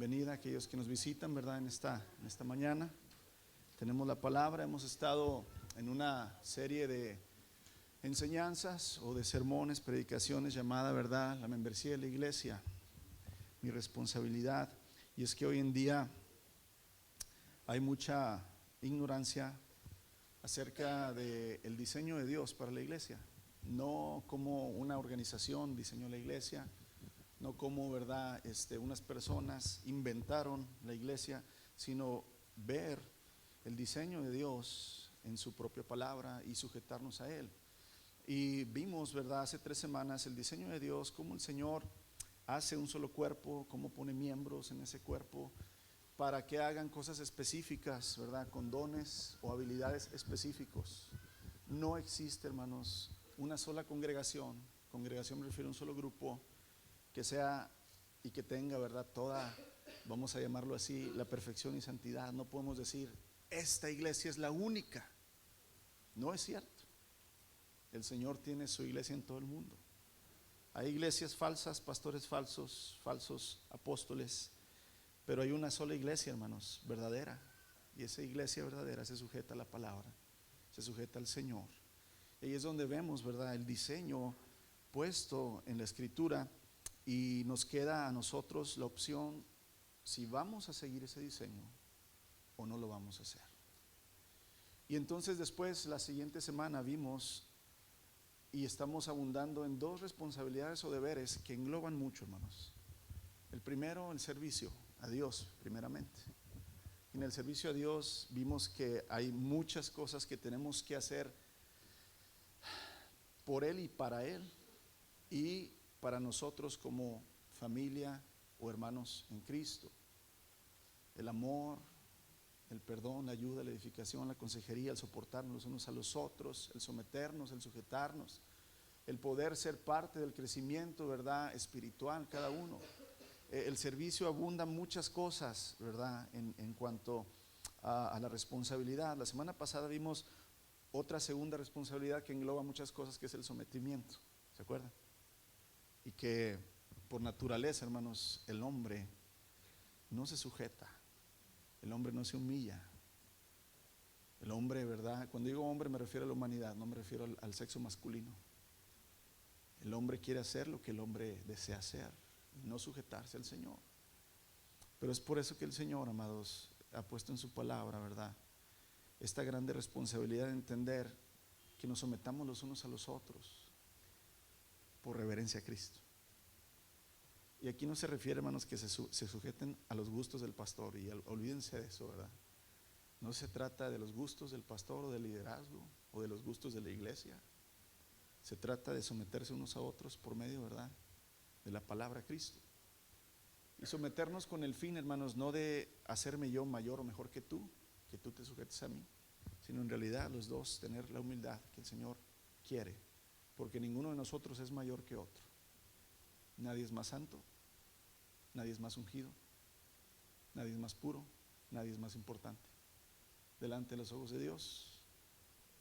bienvenida a aquellos que nos visitan, ¿verdad? En esta mañana. Tenemos la palabra, hemos estado en una serie de enseñanzas o de sermones, predicaciones llamada, ¿verdad? La membresía de la iglesia, mi responsabilidad. Y es que hoy en día hay mucha ignorancia acerca del diseño de Dios para la iglesia. No como una organización diseñó la iglesia, no como, ¿verdad? Unas personas inventaron la iglesia, sino ver el diseño de Dios en su propia palabra y sujetarnos a Él. Y vimos, ¿verdad? Hace 3 semanas el diseño de Dios, cómo el Señor hace un solo cuerpo, cómo pone miembros en ese cuerpo para que hagan cosas específicas, ¿verdad? Con dones o habilidades específicos. No existe, hermanos, una sola congregación me refiero a un solo grupo que sea y que tenga, ¿verdad? Toda, vamos a llamarlo así, la perfección y santidad. No podemos decir, esta iglesia es la única. No es cierto. El Señor tiene su iglesia en todo el mundo. Hay iglesias falsas, pastores falsos, falsos apóstoles, pero hay una sola iglesia, hermanos, verdadera. Y esa iglesia verdadera se sujeta a la palabra, se sujeta al Señor. Y ahí es donde vemos, ¿verdad? El diseño puesto en la Escritura. Y nos queda a nosotros la opción si vamos a seguir ese diseño o no lo vamos a hacer. Y entonces después, la siguiente semana, vimos y estamos abundando en 2 responsabilidades o deberes que engloban mucho, hermanos. El primero, el servicio a Dios, primeramente. En el servicio a Dios vimos que hay muchas cosas que tenemos que hacer por Él y para Él, y para nosotros como familia o hermanos en Cristo. El amor, el perdón, la ayuda, la edificación, la consejería, el soportarnos los unos a los otros, el someternos, el sujetarnos, el poder ser parte del crecimiento, ¿verdad? Espiritual cada uno. El servicio abunda muchas cosas, ¿verdad? En cuanto a la responsabilidad. La semana pasada vimos otra segunda responsabilidad que engloba muchas cosas, que es el sometimiento. ¿Se acuerdan? Y que por naturaleza, hermanos, el hombre no se sujeta, el hombre no se humilla. El hombre, ¿verdad? Cuando digo hombre me refiero a la humanidad, no me refiero al sexo masculino. El hombre quiere hacer lo que el hombre desea hacer y no sujetarse al Señor. Pero es por eso que el Señor, amados, ha puesto en su palabra, ¿verdad? Esta grande responsabilidad de entender que nos sometamos los unos a los otros por reverencia a Cristo. Y aquí no se refiere, hermanos, que se sujeten a los gustos del pastor, y olvídense de eso, ¿verdad? No se trata de los gustos del pastor o del liderazgo o de los gustos de la iglesia. Se trata de someterse unos a otros por medio, ¿verdad?, de la palabra de Cristo. Y someternos con el fin, hermanos, no de hacerme yo mayor o mejor que tú te sujetes a mí, sino en realidad los dos tener la humildad que el Señor quiere, porque ninguno de nosotros es mayor que otro. Nadie es más santo, nadie es más ungido, nadie es más puro, nadie es más importante. Delante de los ojos de Dios,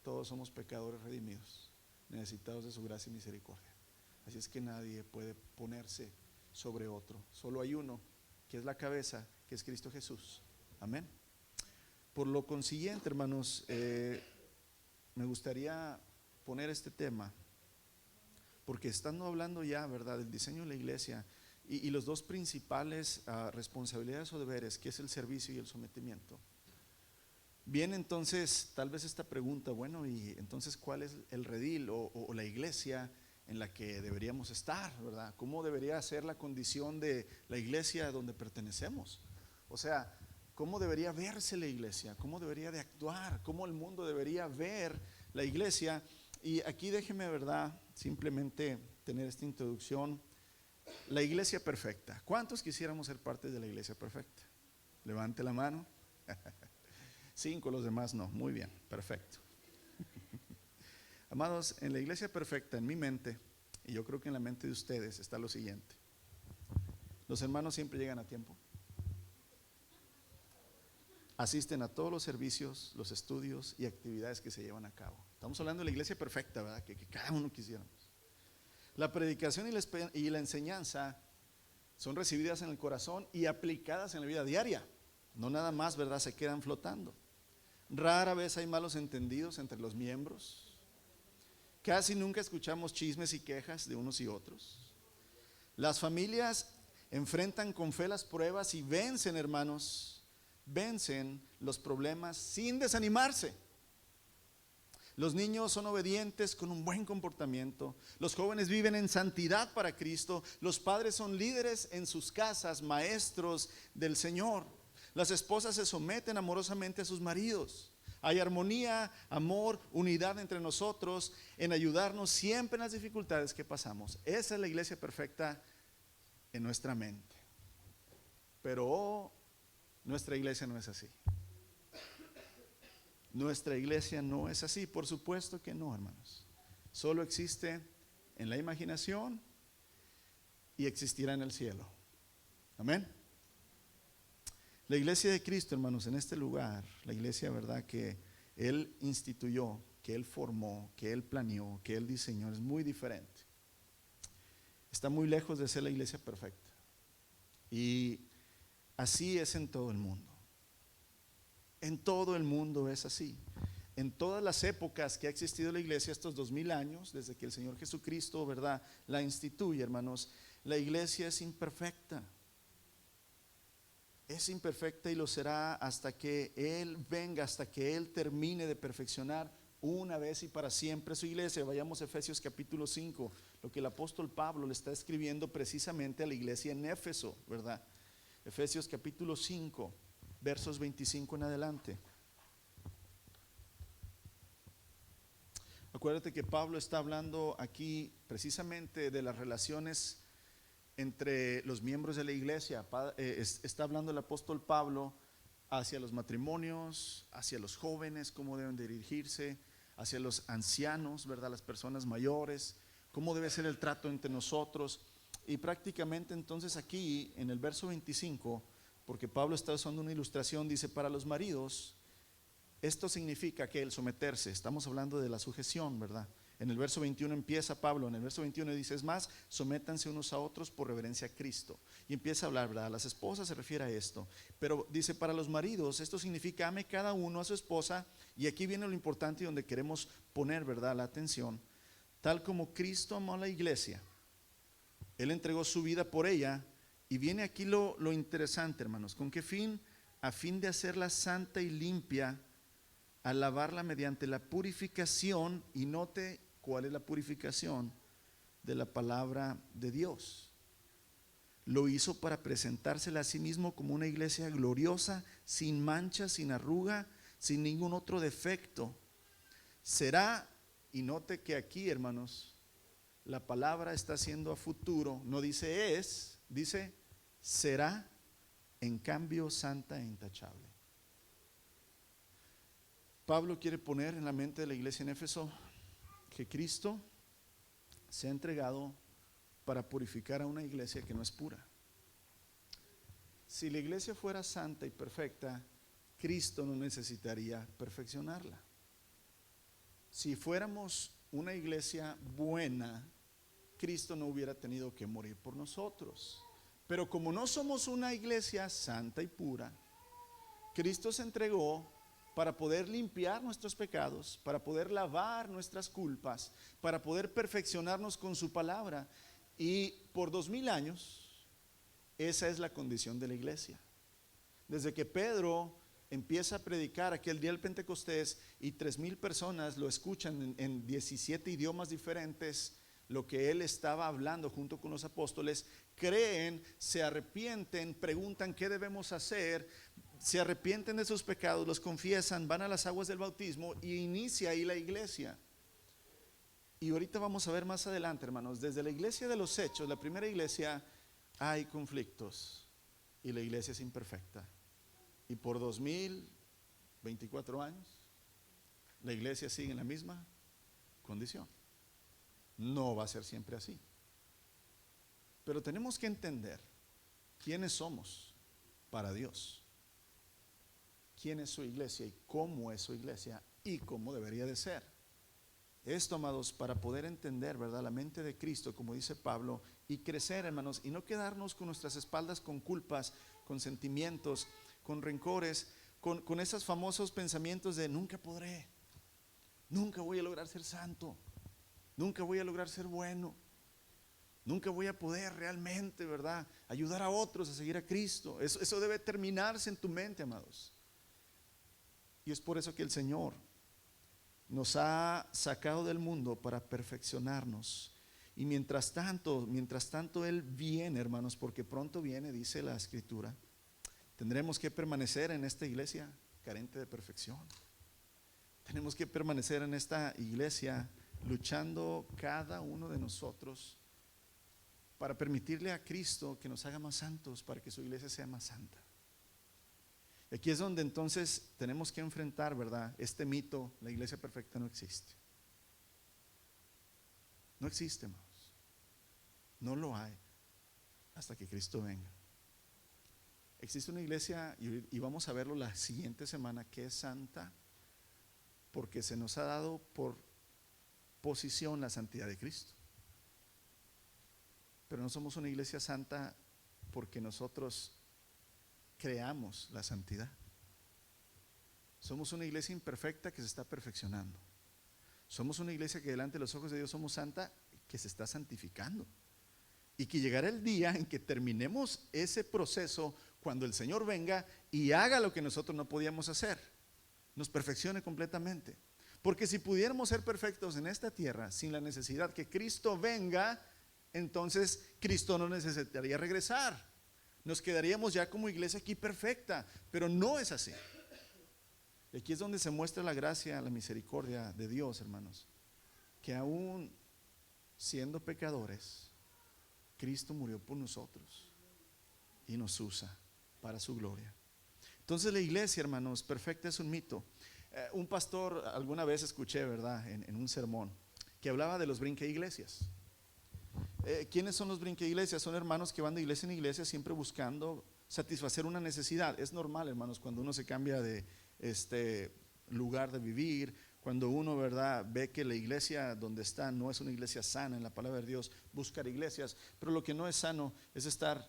todos somos pecadores redimidos, necesitados de su gracia y misericordia. Así es que nadie puede ponerse sobre otro. Solo hay uno, que es la cabeza, que es Cristo Jesús. Amén. Por lo consiguiente, hermanos, me gustaría poner este tema, porque estando hablando ya, ¿verdad?, del diseño de la iglesia y los 2 principales responsabilidades o deberes, que es el servicio y el sometimiento. Viene entonces tal vez esta pregunta, bueno, y entonces ¿cuál es el redil o la iglesia en la que deberíamos estar, ¿verdad? ¿Cómo debería ser la condición de la iglesia donde pertenecemos? O sea, ¿cómo debería verse la iglesia? ¿Cómo debería de actuar? ¿Cómo el mundo debería ver la iglesia? Y aquí déjeme, ¿verdad?, simplemente tener esta introducción. La iglesia perfecta. ¿Cuántos quisiéramos ser parte de la iglesia perfecta? Levante la mano. 5, los demás no. Muy bien, perfecto. Amados, en la iglesia perfecta, en mi mente, y yo creo que en la mente de ustedes, está lo siguiente: los hermanos siempre llegan a tiempo, asisten a todos los servicios, los estudios y actividades que se llevan a cabo. Estamos hablando de la iglesia perfecta, ¿verdad?, que cada uno quisiéramos. La predicación y la enseñanza son recibidas en el corazón y aplicadas en la vida diaria. No nada más, ¿verdad?, se quedan flotando. Rara vez hay malos entendidos entre los miembros. Casi nunca escuchamos chismes y quejas de unos y otros. Las familias enfrentan con fe las pruebas y vencen, hermanos, vencen los problemas sin desanimarse. Los niños son obedientes con un buen comportamiento. Los jóvenes viven en santidad para Cristo. Los padres son líderes en sus casas, maestros del Señor. Las esposas se someten amorosamente a sus maridos. Hay armonía, amor, unidad entre nosotros en ayudarnos siempre en las dificultades que pasamos. Esa es la iglesia perfecta en nuestra mente. Pero nuestra iglesia no es así. Nuestra iglesia no es así, por supuesto que no, hermanos. Solo existe en la imaginación y existirá en el cielo. Amén. La iglesia de Cristo, hermanos, en este lugar, la iglesia, verdad, que Él instituyó, que Él formó, que Él planeó, que Él diseñó, es muy diferente. Está muy lejos de ser la iglesia perfecta. Y así es en todo el mundo. En todo el mundo es así. En todas las épocas que ha existido la iglesia, estos 2000 años, desde que el Señor Jesucristo, ¿verdad?, la instituye, hermanos, la iglesia es imperfecta. Es imperfecta y lo será hasta que Él venga, hasta que Él termine de perfeccionar una vez y para siempre su iglesia. Vayamos a Efesios capítulo 5, lo que el apóstol Pablo le está escribiendo precisamente a la iglesia en Éfeso, ¿verdad? Efesios capítulo 5, versos 25 en adelante. Acuérdate que Pablo está hablando aquí precisamente de las relaciones entre los miembros de la iglesia. Está hablando el apóstol Pablo hacia los matrimonios, hacia los jóvenes, cómo deben dirigirse, hacia los ancianos, ¿verdad?, las personas mayores, cómo debe ser el trato entre nosotros. Y prácticamente entonces aquí en el verso 25, porque Pablo está usando una ilustración, dice: para los maridos, esto significa que el someterse, estamos hablando de la sujeción, ¿verdad? En el verso 21 empieza Pablo, en el verso 21 dice: es más, sométanse unos a otros por reverencia a Cristo. Y empieza a hablar, ¿verdad? A las esposas se refiere a esto. Pero dice: para los maridos, esto significa ame cada uno a su esposa. Y aquí viene lo importante y donde queremos poner, ¿verdad?, la atención. Tal como Cristo amó a la iglesia, Él entregó su vida por ella. Y viene aquí lo interesante, hermanos. ¿Con qué fin? A fin de hacerla santa y limpia, al lavarla mediante la purificación. Y note cuál es la purificación: de la palabra de Dios. Lo hizo para presentársela a sí mismo como una iglesia gloriosa, sin mancha, sin arruga, sin ningún otro defecto. Será, y note que aquí, hermanos, la palabra está haciendo a futuro, no dice es, dice será, en cambio santa e intachable. Pablo quiere poner en la mente de la iglesia en Éfeso que Cristo se ha entregado para purificar a una iglesia que no es pura. Si la iglesia fuera santa y perfecta, Cristo no necesitaría perfeccionarla. Si fuéramos una iglesia buena, Cristo no hubiera tenido que morir por nosotros. Pero como no somos una iglesia santa y pura, Cristo se entregó para poder limpiar nuestros pecados, para poder lavar nuestras culpas, para poder perfeccionarnos con su palabra. Y por 2000 años, esa es la condición de la iglesia. Desde que Pedro empieza a predicar aquel día del Pentecostés y 3000 personas lo escuchan en 17 idiomas diferentes, lo que él estaba hablando junto con los apóstoles, creen, se arrepienten, preguntan qué debemos hacer, se arrepienten de sus pecados, los confiesan, van a las aguas del bautismo y inicia ahí la iglesia. Y ahorita vamos a ver más adelante, hermanos, desde la iglesia de los Hechos, la primera iglesia, hay conflictos y la iglesia es imperfecta. Y por 2024 años, la iglesia sigue en la misma condición. No va a ser siempre así. Pero tenemos que entender quiénes somos para Dios, quién es su iglesia y cómo es su iglesia y cómo debería de ser. Esto, amados, para poder entender, ¿verdad?, la mente de Cristo, como dice Pablo, y crecer, hermanos, y no quedarnos con nuestras espaldas con culpas, con sentimientos, con rencores, con esos famosos pensamientos de nunca podré, nunca voy a lograr ser santo, nunca voy a lograr ser bueno, nunca voy a poder realmente, ¿verdad?, ayudar a otros a seguir a Cristo. Eso debe terminarse en tu mente, amados. Y es por eso que el Señor nos ha sacado del mundo para perfeccionarnos. Y mientras tanto Él viene, hermanos, porque pronto viene, dice la Escritura, tendremos que permanecer en esta iglesia carente de perfección. Tenemos que permanecer en esta iglesia luchando cada uno de nosotros para permitirle a Cristo que nos haga más santos, para que su iglesia sea más santa. Y aquí es donde entonces tenemos que enfrentar, ¿verdad?, este mito: la iglesia perfecta no existe. No existe, hermanos. No lo hay hasta que Cristo venga. Existe una iglesia, y vamos a verlo la siguiente semana, que es santa, porque se nos ha dado por posición la santidad de Cristo. Pero no somos una iglesia santa porque nosotros creamos la santidad. Somos una iglesia imperfecta que se está perfeccionando. Somos una iglesia que delante de los ojos de Dios somos santa, que se está santificando. Y que llegará el día en que terminemos ese proceso cuando el Señor venga y haga lo que nosotros no podíamos hacer. Nos perfeccione completamente. Porque si pudiéramos ser perfectos en esta tierra sin la necesidad que Cristo venga, entonces Cristo no necesitaría regresar. Nos quedaríamos ya como iglesia aquí perfecta, pero no es así. Y aquí es donde se muestra la gracia, la misericordia de Dios, hermanos, que aún siendo pecadores, Cristo murió por nosotros y nos usa para su gloria. Entonces la iglesia, hermanos, perfecta es un mito. Un pastor, alguna vez escuché, ¿verdad?, en un sermón, que hablaba de los brinqueiglesias. ¿Quiénes son los brinqueiglesias? Son hermanos que van de iglesia en iglesia siempre buscando satisfacer una necesidad. Es normal, hermanos, cuando uno se cambia de lugar de vivir, cuando uno, ¿verdad?, ve que la iglesia donde está no es una iglesia sana en la palabra de Dios, buscar iglesias. Pero lo que no es sano es estar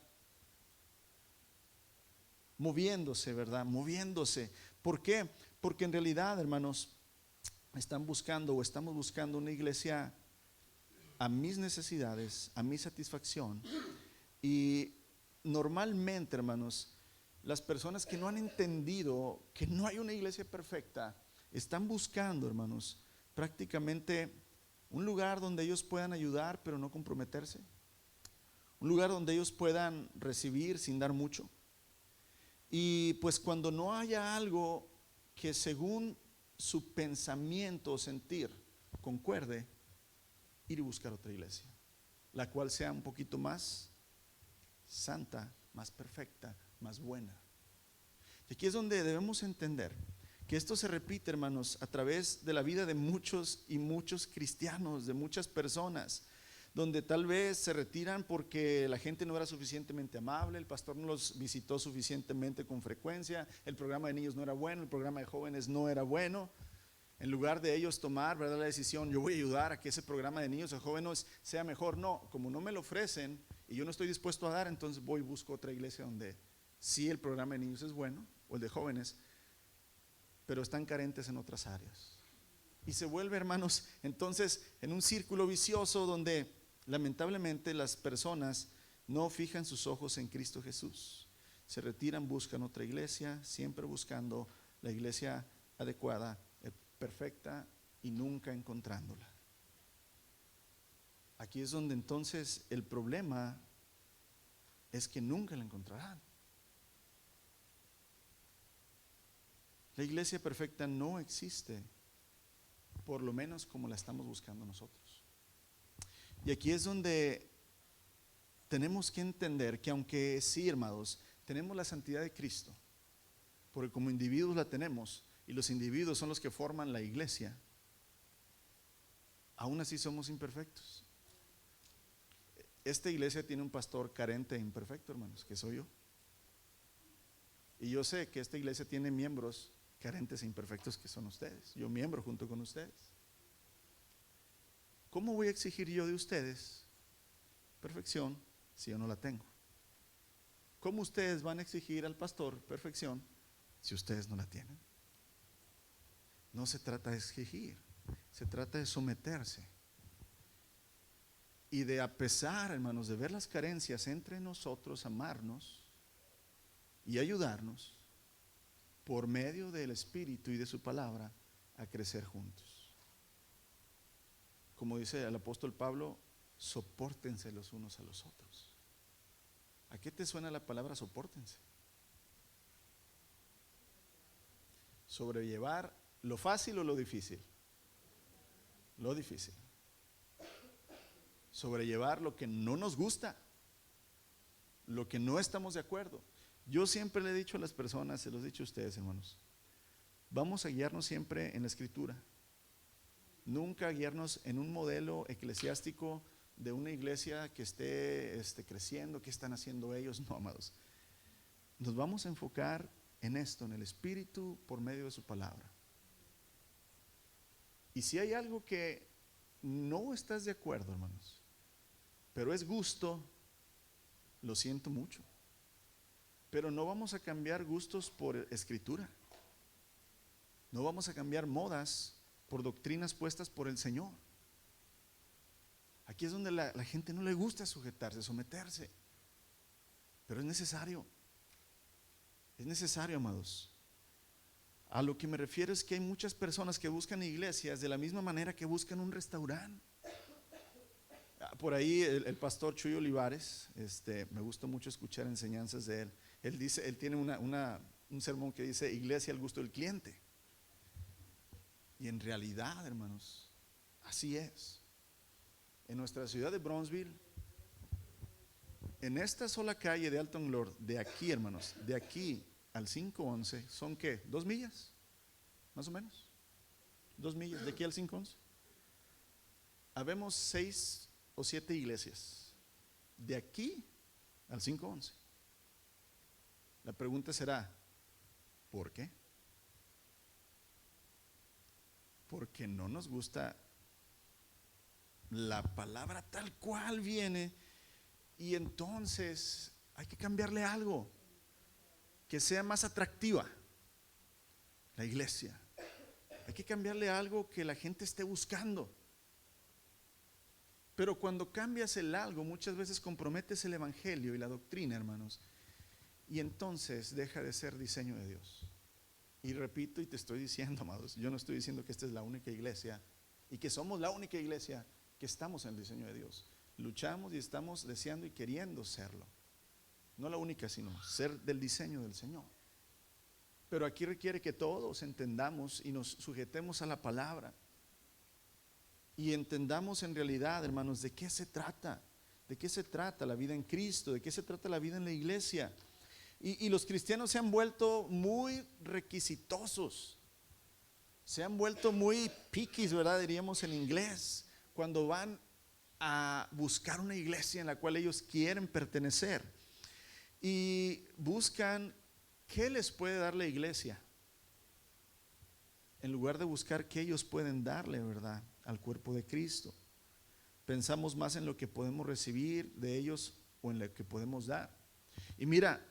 moviéndose, ¿verdad? Moviéndose. ¿Por qué? Porque en realidad, hermanos, estamos buscando una iglesia a mis necesidades, a mi satisfacción. Y normalmente, hermanos, las personas que no han entendido que no hay una iglesia perfecta, están buscando, hermanos, prácticamente un lugar donde ellos puedan ayudar pero no comprometerse, un lugar donde ellos puedan recibir sin dar mucho. Y pues cuando no haya algo que según su pensamiento o sentir concuerde, ir y buscar otra iglesia, la cual sea un poquito más santa, más perfecta, más buena. Y aquí es donde debemos entender que esto se repite, hermanos, a través de la vida de muchos y muchos cristianos, de muchas personas, donde tal vez se retiran porque la gente no era suficientemente amable, el pastor no los visitó suficientemente con frecuencia, el programa de niños no era bueno, el programa de jóvenes no era bueno. En lugar de ellos tomar, ¿verdad?, la decisión, yo voy a ayudar a que ese programa de niños o jóvenes sea mejor. No, como no me lo ofrecen y yo no estoy dispuesto a dar, entonces voy y busco otra iglesia donde sí el programa de niños es bueno, o el de jóvenes, pero están carentes en otras áreas. Y se vuelve, hermanos, entonces en un círculo vicioso donde lamentablemente las personas no fijan sus ojos en Cristo Jesús. Se retiran, buscan otra iglesia, siempre buscando la iglesia adecuada, perfecta, y nunca encontrándola. Aquí es donde entonces el problema es que nunca la encontrarán. La iglesia perfecta no existe, por lo menos como la estamos buscando nosotros. Y aquí es donde tenemos que entender que aunque sí, hermanos, tenemos la santidad de Cristo, porque como individuos la tenemos, y los individuos son los que forman la iglesia, aún así somos imperfectos. Esta iglesia tiene un pastor carente e imperfecto, hermanos, que soy yo. Y yo sé que esta iglesia tiene miembros carentes e imperfectos, que son ustedes. Yo miembro junto con ustedes. ¿Cómo voy a exigir yo de ustedes perfección si yo no la tengo? ¿Cómo ustedes van a exigir al pastor perfección si ustedes no la tienen? No se trata de exigir, se trata de someterse. Y de, a pesar, hermanos, de ver las carencias entre nosotros, amarnos y ayudarnos por medio del Espíritu y de su palabra a crecer juntos. Como dice el apóstol Pablo, sopórtense los unos a los otros. ¿A qué te suena la palabra sopórtense? Sobrellevar lo fácil o lo difícil. Lo difícil. Sobrellevar lo que no nos gusta, lo que no estamos de acuerdo. Yo siempre le he dicho a las personas, se los he dicho a ustedes, hermanos, vamos a guiarnos siempre en la Escritura. Nunca guiarnos en un modelo eclesiástico de una iglesia que esté creciendo, qué están haciendo ellos. No, amados. Nos vamos a enfocar en esto, en el Espíritu por medio de su palabra. Y si hay algo que no estás de acuerdo, hermanos, pero es gusto, lo siento mucho. Pero no vamos a cambiar gustos por escritura. No vamos a cambiar modas por doctrinas puestas por el Señor. Aquí es donde la gente no le gusta sujetarse, someterse. Pero es necesario. Es necesario, amados. A lo que me refiero es que hay muchas personas que buscan iglesias de la misma manera que buscan un restaurante. Por ahí el pastor Chuy Olivares, me gusta mucho escuchar enseñanzas de él. Él tiene un sermón que dice iglesia al gusto del cliente. Y en realidad, hermanos, así es. En nuestra ciudad de Bronzeville, en esta sola calle de Alton Lord, de aquí, hermanos, de aquí al 511, ¿son qué? 2 millas, más o menos. 2 millas, de aquí al 511. Habemos 6 o 7 iglesias, de aquí al 511. La pregunta será, ¿por qué? Porque no nos gusta la palabra tal cual viene, y entonces hay que cambiarle algo que sea más atractiva la iglesia. Hay que cambiarle algo que la gente esté buscando. Pero cuando cambias el algo, muchas veces comprometes el evangelio y la doctrina, hermanos, y entonces deja de ser diseño de Dios. Y repito y te estoy diciendo, amados, yo no estoy diciendo que esta es la única iglesia y que somos la única iglesia que estamos en el diseño de Dios. Luchamos y estamos deseando y queriendo serlo. No la única, sino ser del diseño del Señor. Pero aquí requiere que todos entendamos y nos sujetemos a la palabra y entendamos en realidad, hermanos, de qué se trata. ¿De qué se trata la vida en Cristo? ¿De qué se trata la vida en la iglesia? Y los cristianos se han vuelto muy requisitosos, se han vuelto muy piquis, ¿verdad? Diríamos en inglés, cuando van a buscar una iglesia en la cual ellos quieren pertenecer. Y buscan qué les puede dar la iglesia, en lugar de buscar qué ellos pueden darle, ¿verdad?, al cuerpo de Cristo. Pensamos más en lo que podemos recibir de ellos o en lo que podemos dar. Y mira,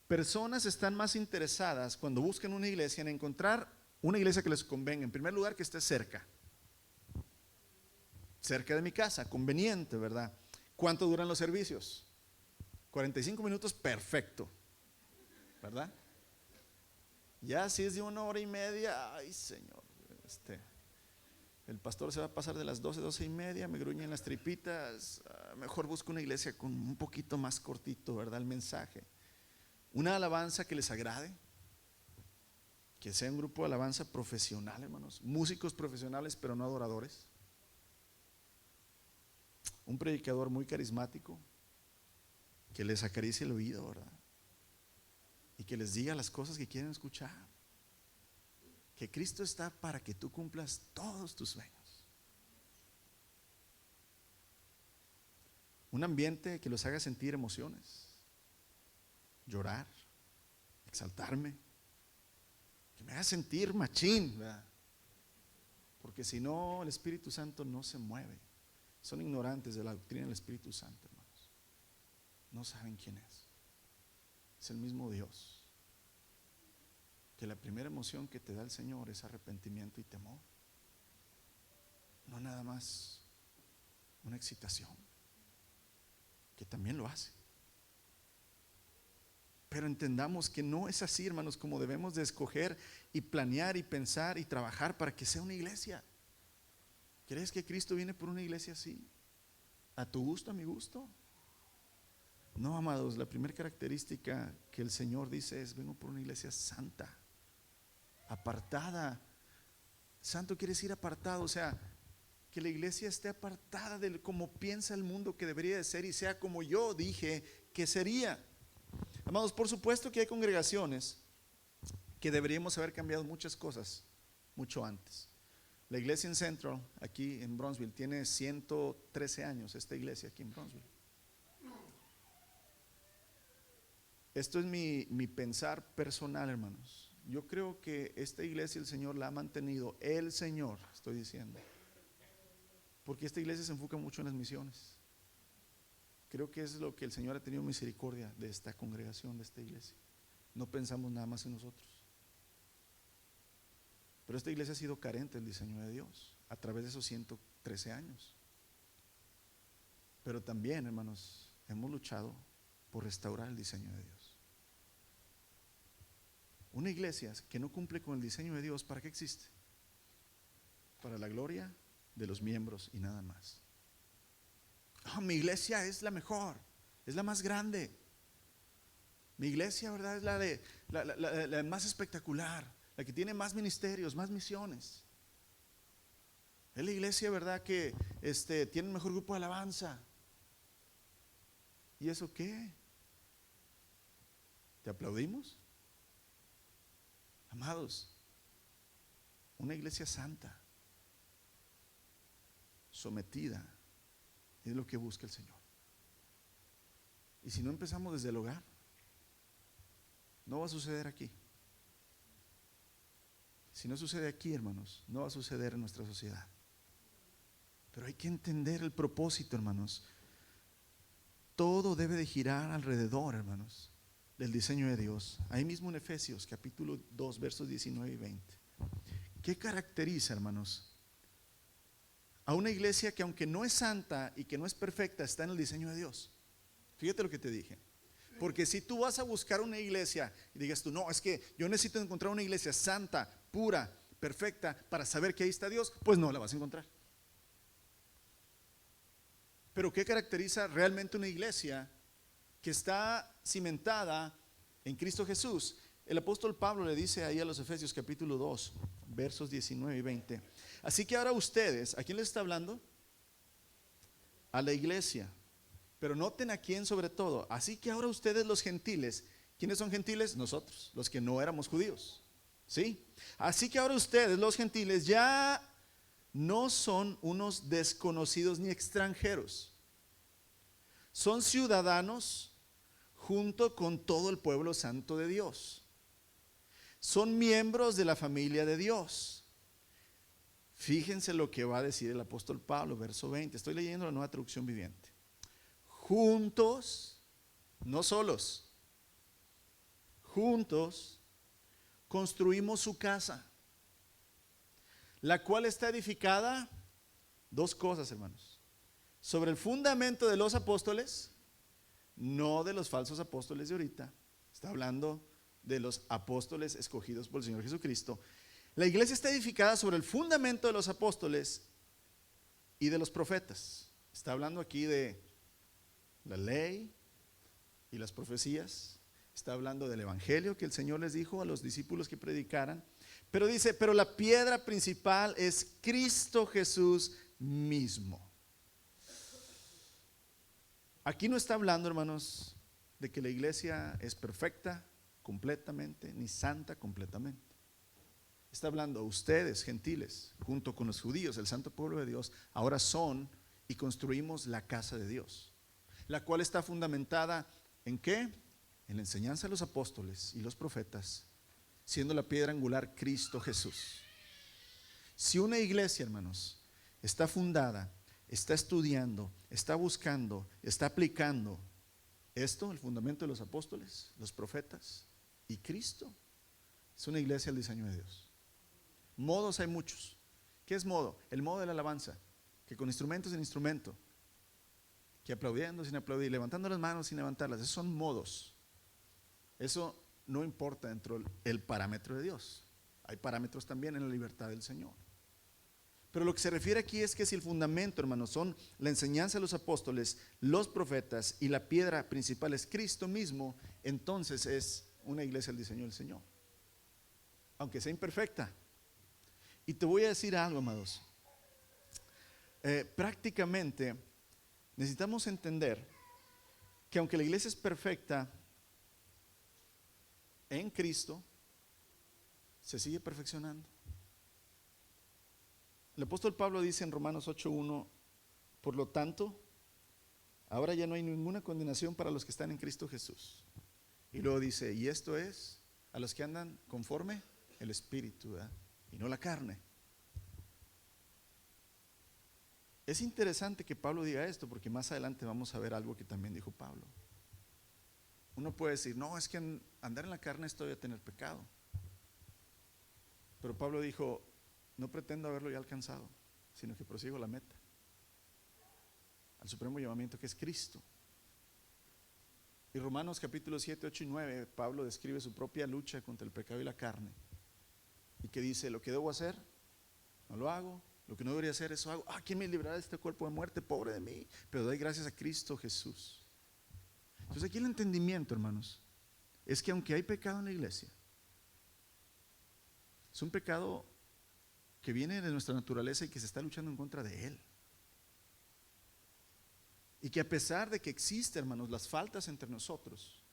personas están más interesadas cuando buscan una iglesia en encontrar una iglesia que les convenga. En primer lugar, que esté cerca de mi casa, conveniente, ¿verdad? ¿Cuánto duran los servicios? 45 minutos, perfecto, ¿verdad? Ya si es de 1 hora y media, ay Señor, el pastor se va a pasar de las 12, 12:30, me gruñen las tripitas. Mejor busco una iglesia con un poquito más cortito, ¿verdad? El mensaje. Una alabanza que les agrade, que sea un grupo de alabanza profesional, hermanos, músicos profesionales pero no adoradores. Un predicador muy carismático que les acaricie el oído, ¿verdad? Y que les diga las cosas que quieren escuchar. Que Cristo está para que tú cumplas todos tus sueños. Un ambiente que los haga sentir emociones, llorar, exaltarme, que me haga sentir machín, ¿verdad? Porque si no, el Espíritu Santo no se mueve. son ignorantes de la doctrina del Espíritu Santo, hermanos. No saben quién es. Es el mismo Dios. Que la primera emoción que te da el Señor es arrepentimiento y temor. No nada más una excitación, que también lo hace. Pero entendamos que no es así, hermanos, como debemos de escoger y planear y pensar y trabajar para que sea una iglesia. ¿Crees que Cristo viene por una iglesia así? ¿A tu gusto, a mi gusto? No, amados, la primera característica que el Señor dice es: vengo por una iglesia santa, apartada. Santo quiere decir apartado, o sea, que la iglesia esté apartada de como piensa el mundo que debería de ser y sea como yo dije que sería. Amados, por supuesto que hay congregaciones que deberíamos haber cambiado muchas cosas mucho antes. La iglesia en Central, aquí en Bronzeville, tiene 113 años, esta iglesia aquí en Bronzeville. Esto es mi pensar personal, hermanos. Yo creo que esta iglesia el Señor la ha mantenido, el Señor, estoy diciendo, porque esta iglesia se enfoca mucho en las misiones. Creo que es lo que el Señor ha tenido misericordia de esta congregación, de esta iglesia. No pensamos nada más en nosotros. Pero esta iglesia ha sido carente del diseño de Dios a través de esos 113 años. Pero también, hermanos, hemos luchado por restaurar el diseño de Dios. Una iglesia que no cumple con el diseño de Dios, ¿para qué existe? Para la gloria de los miembros y nada más. Oh, mi iglesia es la mejor, es la más grande. Mi iglesia, ¿verdad? Es la más espectacular, la que tiene más ministerios, más misiones. Es la iglesia, ¿verdad? Que tiene el mejor grupo de alabanza. ¿Y eso qué? ¿Te aplaudimos? Amados, una iglesia santa, sometida, es lo que busca el Señor. Y si no empezamos desde el hogar, no va a suceder aquí. Si no sucede aquí, hermanos, no va a suceder en nuestra sociedad. Pero hay que entender el propósito, hermanos. Todo debe de girar alrededor, hermanos, del diseño de Dios. Ahí mismo en Efesios capítulo 2 versos 19 y 20. ¿Qué caracteriza, hermanos, a una iglesia que aunque no es santa y que no es perfecta, está en el diseño de Dios? Fíjate lo que te dije. Porque si tú vas a buscar una iglesia y digas tú, no, es que yo necesito encontrar una iglesia santa, pura, perfecta, para saber que ahí está Dios, pues no la vas a encontrar. Pero ¿qué caracteriza realmente una iglesia que está cimentada en Cristo Jesús? El apóstol Pablo le dice ahí a los Efesios capítulo 2 versos 19 y 20: así que ahora ustedes, ¿a quién les está hablando? A la iglesia. Pero noten a quién sobre todo. Así que ahora ustedes los gentiles. ¿Quiénes son gentiles? Nosotros, los que no éramos judíos. ¿Sí? Así que ahora ustedes los gentiles ya no son unos desconocidos ni extranjeros. Son ciudadanos junto con todo el pueblo santo de Dios. Son miembros de la familia de Dios. Fíjense lo que va a decir el apóstol Pablo, verso 20. Estoy leyendo la Nueva Traducción Viviente. Juntos, no solos, juntos construimos su casa, la cual está edificada, dos cosas, hermanos: sobre el fundamento de los apóstoles, no de los falsos apóstoles de ahorita, está hablando de los apóstoles escogidos por el Señor Jesucristo. La iglesia está edificada sobre el fundamento de los apóstoles y de los profetas. Está hablando aquí de la ley y las profecías. Está hablando del evangelio que el Señor les dijo a los discípulos que predicaran. Pero dice, pero la piedra principal es Cristo Jesús mismo. Aquí no está hablando, hermanos, de que la iglesia es perfecta completamente, ni santa completamente. Está hablando, ustedes gentiles, junto con los judíos, el santo pueblo de Dios, ahora son y construimos la casa de Dios, la cual está fundamentada ¿en qué? En la enseñanza de los apóstoles y los profetas, siendo la piedra angular Cristo Jesús. Si una iglesia, hermanos, está fundada está estudiando, está buscando, está aplicando esto, el fundamento de los apóstoles, los profetas y Cristo, es una iglesia al diseño de Dios. Modos hay muchos. ¿Qué es modo? El modo de la alabanza, que con instrumento sin instrumento, que aplaudiendo sin aplaudir, levantando las manos sin levantarlas, esos son modos. Eso no importa dentro del parámetro de Dios. Hay parámetros también en la libertad del Señor. Pero lo que se refiere aquí es que si el fundamento, hermanos, son la enseñanza de los apóstoles, los profetas y la piedra principal es Cristo mismo, entonces es una iglesia al diseño del Señor, aunque sea imperfecta. Y te voy a decir algo, amados. Prácticamente necesitamos entender que aunque la iglesia es perfecta en Cristo, se sigue perfeccionando. El apóstol Pablo dice en Romanos 8:1, por lo tanto, ahora ya no hay ninguna condenación para los que están en Cristo Jesús. Y luego dice, y esto es a los que andan conforme el Espíritu, ¿verdad? Y no la carne. Es interesante que Pablo diga esto, porque más adelante vamos a ver algo que también dijo Pablo. Uno puede decir, no, es que andar en la carne es todavía tener pecado. Pero Pablo dijo, no pretendo haberlo ya alcanzado, sino que prosigo la meta, al supremo llamamiento que es Cristo. Y Romanos capítulos 7, 8 y 9, Pablo describe su propia lucha contra el pecado y la carne, y que dice, lo que debo hacer, no lo hago, lo que no debería hacer, eso hago. ¿Quién me librará de este cuerpo de muerte? Pobre de mí, pero doy gracias a Cristo Jesús. Entonces aquí el entendimiento, hermanos, es que aunque hay pecado en la iglesia, es un pecado que viene de nuestra naturaleza y que se está luchando en contra de él. Y que a pesar de que existen, hermanos, las faltas entre nosotros,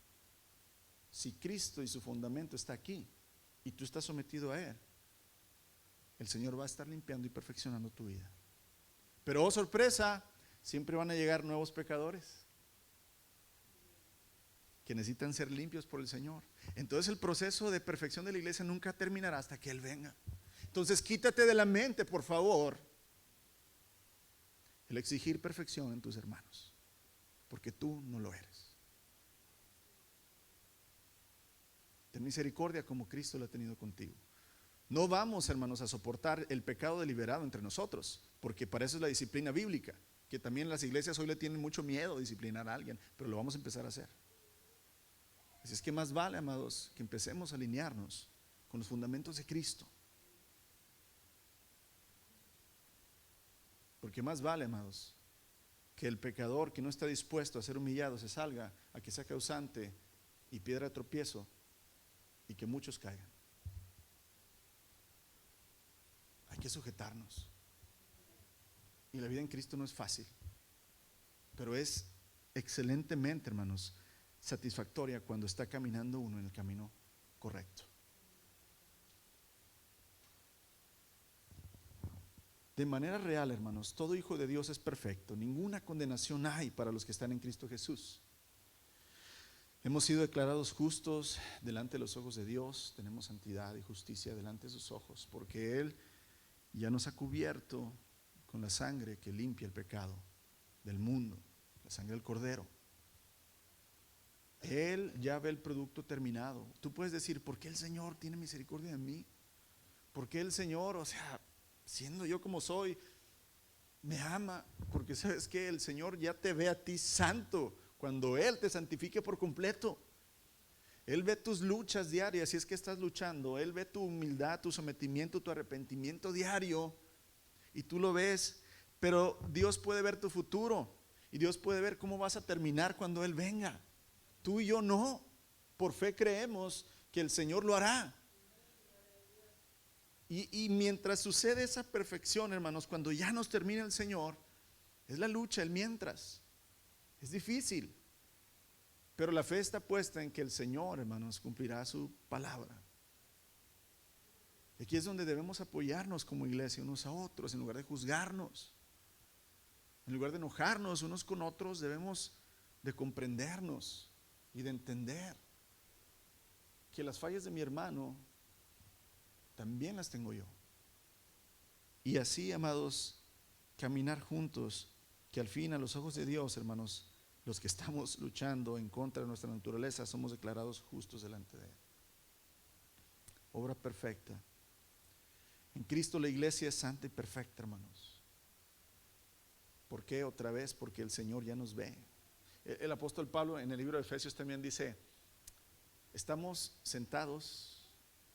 si Cristo y su fundamento está aquí y tú estás sometido a él, el Señor va a estar limpiando y perfeccionando tu vida. Pero oh sorpresa, siempre van a llegar nuevos pecadores que necesitan ser limpios por el Señor. Entonces el proceso de perfección de la iglesia nunca terminará hasta que Él venga. Entonces quítate de la mente, por favor, el exigir perfección en tus hermanos, porque tú no lo eres. Ten misericordia como Cristo lo ha tenido contigo. No vamos, hermanos, a soportar el pecado deliberado entre nosotros, porque para eso es la disciplina bíblica, que también las iglesias hoy le tienen mucho miedo a disciplinar a alguien, pero lo vamos a empezar a hacer. Así es que más vale, amados, que empecemos a alinearnos con los fundamentos de Cristo. Porque más vale, amados, que el pecador que no está dispuesto a ser humillado se salga a que sea causante y piedra de tropiezo y que muchos caigan. Hay que sujetarnos. Y la vida en Cristo no es fácil, pero es excelentemente, hermanos, satisfactoria cuando está caminando uno en el camino correcto. De manera real, hermanos, todo hijo de Dios es perfecto. Ninguna condenación hay para los que están en Cristo Jesús. Hemos sido declarados justos delante de los ojos de Dios. Tenemos santidad y justicia delante de sus ojos, porque Él ya nos ha cubierto con la sangre que limpia el pecado del mundo, la sangre del Cordero. Él ya ve el producto terminado. Tú puedes decir, ¿por qué el Señor tiene misericordia de mí? ¿Por qué el Señor, siendo yo como soy, me ama? Porque sabes que el Señor ya te ve a ti santo cuando Él te santifique por completo. Él ve tus luchas diarias, si es que estás luchando. Él ve tu humildad, tu sometimiento, tu arrepentimiento diario, y tú lo ves. Pero Dios puede ver tu futuro, y Dios puede ver cómo vas a terminar cuando Él venga. Tú y yo no. Por fe creemos que el Señor lo hará. Y mientras sucede esa perfección, hermanos, cuando ya nos termina el Señor, es la lucha, el mientras. Es difícil, pero la fe está puesta en que el Señor, hermanos, cumplirá su palabra. Aquí es donde debemos apoyarnos como iglesia unos a otros, en lugar de juzgarnos, en lugar de enojarnos unos con otros. Debemos de comprendernos y de entender que las fallas de mi hermano también las tengo yo. Y así, amados, caminar juntos, que al fin a los ojos de Dios, hermanos, los que estamos luchando en contra de nuestra naturaleza, somos declarados justos delante de Él. Obra perfecta. En Cristo la iglesia es santa y perfecta, hermanos. ¿Por qué? Otra vez, porque el Señor ya nos ve. El apóstol Pablo en el libro de Efesios también dice, estamos sentados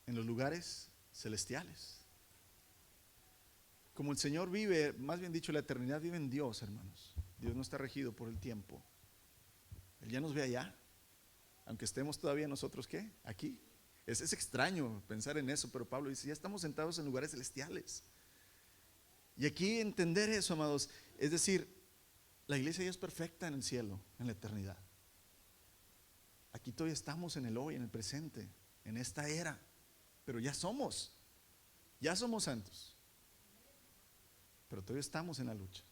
en los lugares celestiales. Como el Señor vive, más bien dicho, la eternidad vive en Dios, hermanos. Dios no está regido por el tiempo. Él ya nos ve allá, aunque estemos todavía nosotros, ¿qué? Aquí. Es extraño pensar en eso, pero Pablo dice, ya estamos sentados en lugares celestiales. Y aquí entender eso, amados, es decir, la iglesia ya es perfecta en el cielo, en la eternidad. Aquí todavía estamos en el hoy, en el presente, en esta era, pero ya somos santos. Pero todavía estamos en la lucha.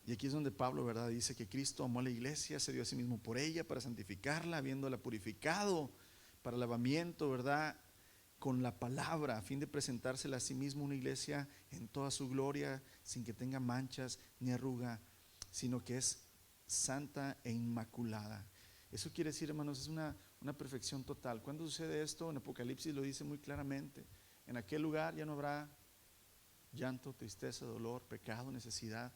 Y aquí es donde Pablo, ¿verdad?, dice que Cristo amó a la iglesia, se dio a sí mismo por ella para santificarla, habiéndola purificado para lavamiento, ¿verdad?, con la palabra, a fin de presentársela a sí mismo una iglesia en toda su gloria, sin que tenga manchas ni arruga, sino que es santa e inmaculada. Eso quiere decir, hermanos, es una perfección total. ¿Cuándo sucede esto? En Apocalipsis lo dice muy claramente. En aquel lugar ya no habrá llanto, tristeza, dolor, pecado, necesidad.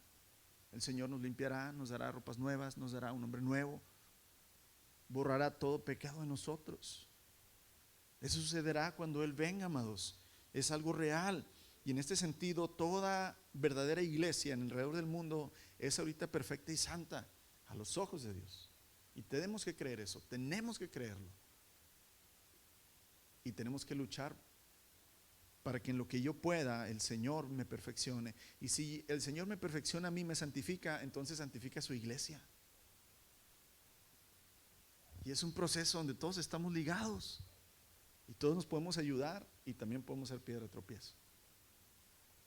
El Señor nos limpiará, nos dará ropas nuevas, nos dará un hombre nuevo, borrará todo pecado de nosotros. Eso sucederá cuando Él venga, amados. Es algo real. Y en este sentido, toda verdadera iglesia en alrededor del mundo es ahorita perfecta y santa a los ojos de Dios. Y tenemos que creer eso, tenemos que creerlo. Y tenemos que luchar para que en lo que yo pueda el Señor me perfeccione. Y si el Señor me perfecciona a mí, me santifica, entonces santifica a su iglesia. Y es un proceso donde todos estamos ligados y todos nos podemos ayudar y también podemos ser piedra de tropiezo.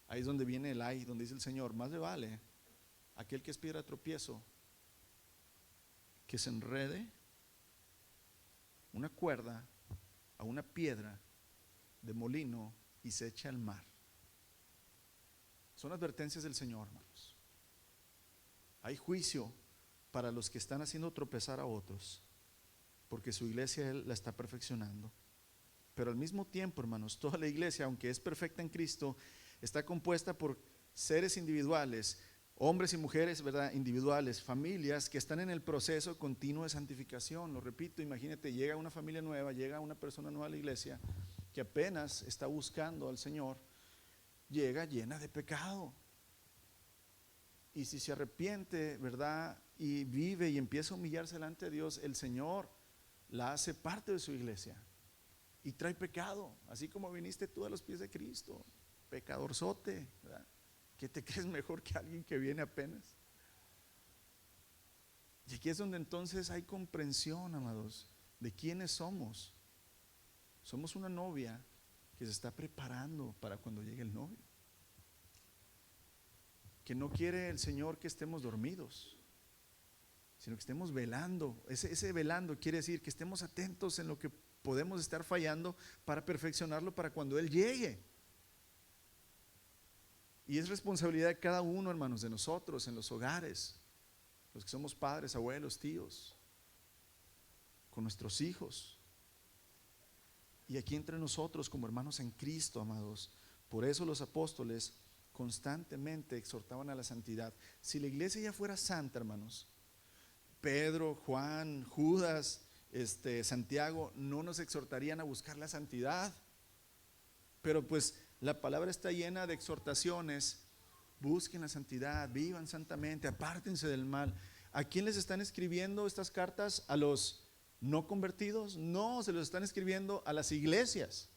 Ahí es donde viene el ay, donde dice el Señor, más le vale aquel que es piedra de tropiezo que se enrede una cuerda a una piedra de molino y se echa al mar. Son advertencias del Señor, hermanos. Hay juicio para los que están haciendo tropezar a otros, porque su iglesia Él la está perfeccionando. Pero al mismo tiempo, hermanos, toda la iglesia, aunque es perfecta en Cristo, está compuesta por seres individuales, hombres y mujeres, ¿verdad?, individuales, familias que están en el proceso continuo de santificación. Lo repito, imagínate, llega una familia nueva, llega una persona nueva a la iglesia que apenas está buscando al Señor, llega llena de pecado. Y si se arrepiente, ¿verdad?, y vive y empieza a humillarse delante de Dios, el Señor la hace parte de su iglesia y trae pecado, así como viniste tú a los pies de Cristo, pecadorzote, ¿verdad? ¿Qué te crees mejor que alguien que viene apenas? Y aquí es donde entonces hay comprensión, amados, de quiénes somos. Somos una novia que se está preparando para cuando llegue el novio. Que no quiere el Señor que estemos dormidos, sino que estemos velando. Ese velando quiere decir que estemos atentos en lo que podemos estar fallando para perfeccionarlo para cuando Él llegue. Y es responsabilidad de cada uno, hermanos, de nosotros en los hogares, los que somos padres, abuelos, tíos, con nuestros hijos. Y aquí entre nosotros como hermanos en Cristo, amados. Por eso los apóstoles constantemente exhortaban a la santidad. Si la iglesia ya fuera santa, hermanos, Pedro, Juan, Judas, Santiago no nos exhortarían a buscar la santidad. Pero pues la palabra está llena de exhortaciones. Busquen la santidad, vivan santamente, apártense del mal. ¿A quién les están escribiendo estas cartas? ¿A los no convertidos? No, se los están escribiendo a las iglesias.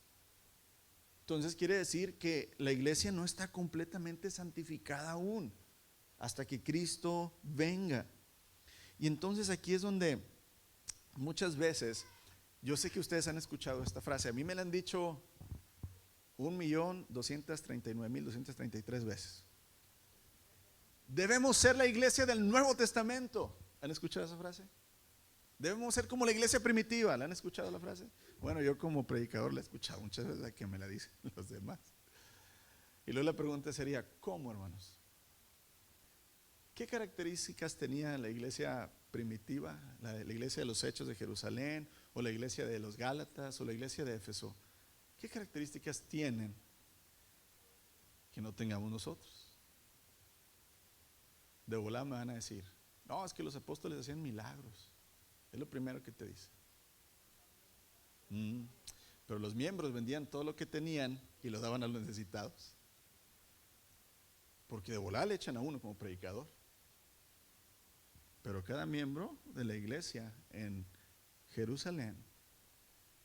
Entonces quiere decir que la iglesia no está completamente santificada aún hasta que Cristo venga. Y entonces aquí es donde muchas veces, yo sé que ustedes han escuchado esta frase, a mí me la han dicho 1,239,233 veces. Debemos ser la iglesia del Nuevo Testamento. ¿Han escuchado esa frase? Debemos ser como la iglesia primitiva. ¿La han escuchado la frase? Bueno, yo como predicador la he escuchado muchas veces, que me la dicen los demás. Y luego la pregunta sería, ¿cómo, hermanos? ¿Qué características tenía la iglesia primitiva, la iglesia de los Hechos de Jerusalén, o la iglesia de los Gálatas, o la iglesia de Éfeso? ¿Qué características tienen que no tengamos nosotros? De volada me van a decir, no, es que los apóstoles hacían milagros. Es lo primero que te dice. Pero los miembros vendían todo lo que tenían y lo daban a los necesitados. Porque de volada le echan a uno como predicador. Pero cada miembro de la iglesia en Jerusalén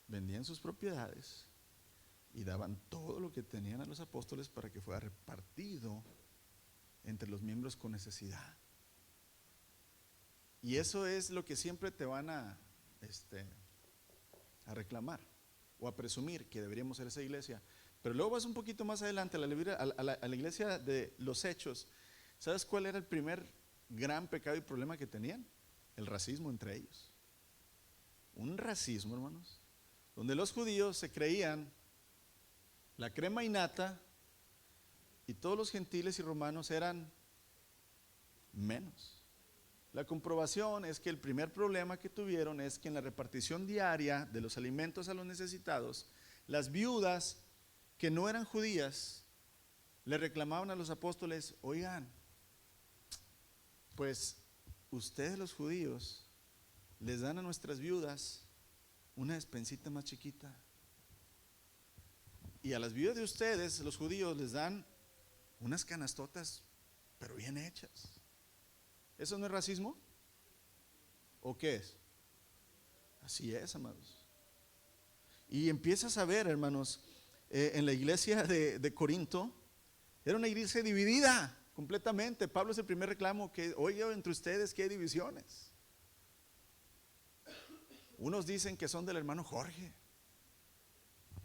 vendían sus propiedades y daban todo lo que tenían a los apóstoles para que fuera repartido entre los miembros con necesidad. Y eso es lo que siempre te van a reclamar o a presumir que deberíamos ser esa iglesia. Pero luego vas un poquito más adelante a la iglesia de los Hechos. ¿Sabes cuál era el primer gran pecado y problema que tenían? El racismo entre ellos. Un racismo, hermanos, donde los judíos se creían la crema innata y todos los gentiles y romanos eran menos. La comprobación es que el primer problema que tuvieron es que en la repartición diaria de los alimentos a los necesitados, las viudas que no eran judías le reclamaban a los apóstoles, oigan, pues ustedes los judíos les dan a nuestras viudas una despensita más chiquita, y a las viudas de ustedes, los judíos, les dan unas canastotas pero bien hechas. ¿Eso no es racismo? ¿O qué es? Así es, amados. Y empiezas a ver, hermanos, en la iglesia de Corinto, era una iglesia dividida completamente. Pablo es el primer reclamo que, oye, entre ustedes que hay divisiones. Unos dicen que son del hermano Jorge,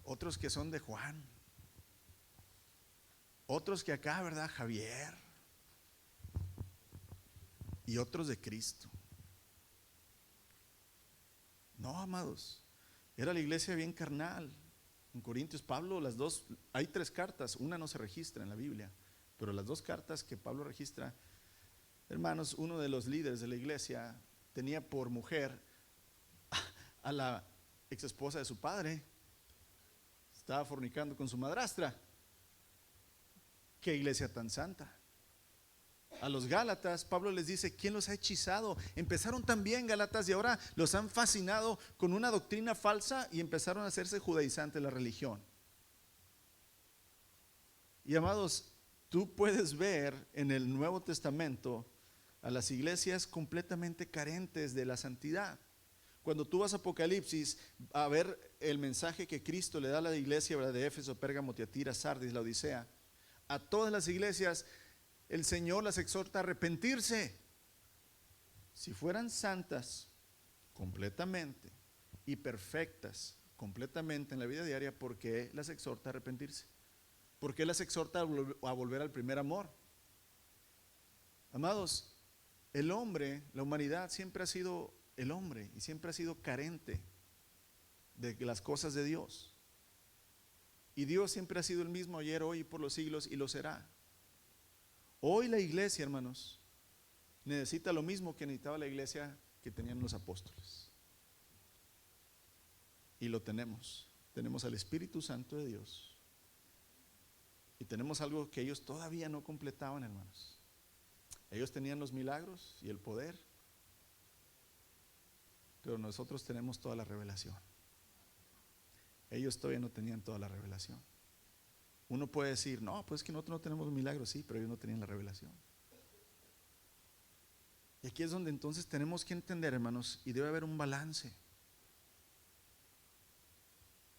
otros que son de Juan, otros que acá, ¿verdad? Javier, y otros de Cristo. No, amados, era la iglesia bien carnal. En Corintios, Pablo, hay 3 cartas, una no se registra en la Biblia, pero las 2 cartas que Pablo registra, hermanos, uno de los líderes de la iglesia tenía por mujer a la ex esposa de su padre, estaba fornicando con su madrastra. ¿Qué iglesia tan santa? A los Gálatas, Pablo les dice, ¿quién los ha hechizado? Empezaron también Gálatas y ahora los han fascinado con una doctrina falsa y empezaron a hacerse judaizantes la religión. Y amados, tú puedes ver en el Nuevo Testamento a las iglesias completamente carentes de la santidad. Cuando tú vas a Apocalipsis a ver el mensaje que Cristo le da a la iglesia, ¿verdad?, de Éfeso, Pérgamo, Tiatira, Sardis, la Odisea, a todas las iglesias el Señor las exhorta a arrepentirse. Si fueran santas completamente y perfectas completamente en la vida diaria, ¿por qué las exhorta a arrepentirse? ¿Por qué las exhorta a volver al primer amor? Amados, el hombre, la humanidad siempre ha sido el hombre y siempre ha sido carente de las cosas de Dios. Y Dios siempre ha sido el mismo ayer, hoy y por los siglos, y lo será. Hoy la iglesia, hermanos, necesita lo mismo que necesitaba la iglesia que tenían los apóstoles. Y lo tenemos. Tenemos al Espíritu Santo de Dios. Y tenemos algo que ellos todavía no completaban, hermanos. Ellos tenían los milagros y el poder, pero nosotros tenemos toda la revelación. Ellos todavía no tenían toda la revelación. Uno puede decir, no, pues es que nosotros no tenemos milagros, sí, pero ellos no tenían la revelación. Y aquí es donde entonces tenemos que entender, hermanos, y debe haber un balance.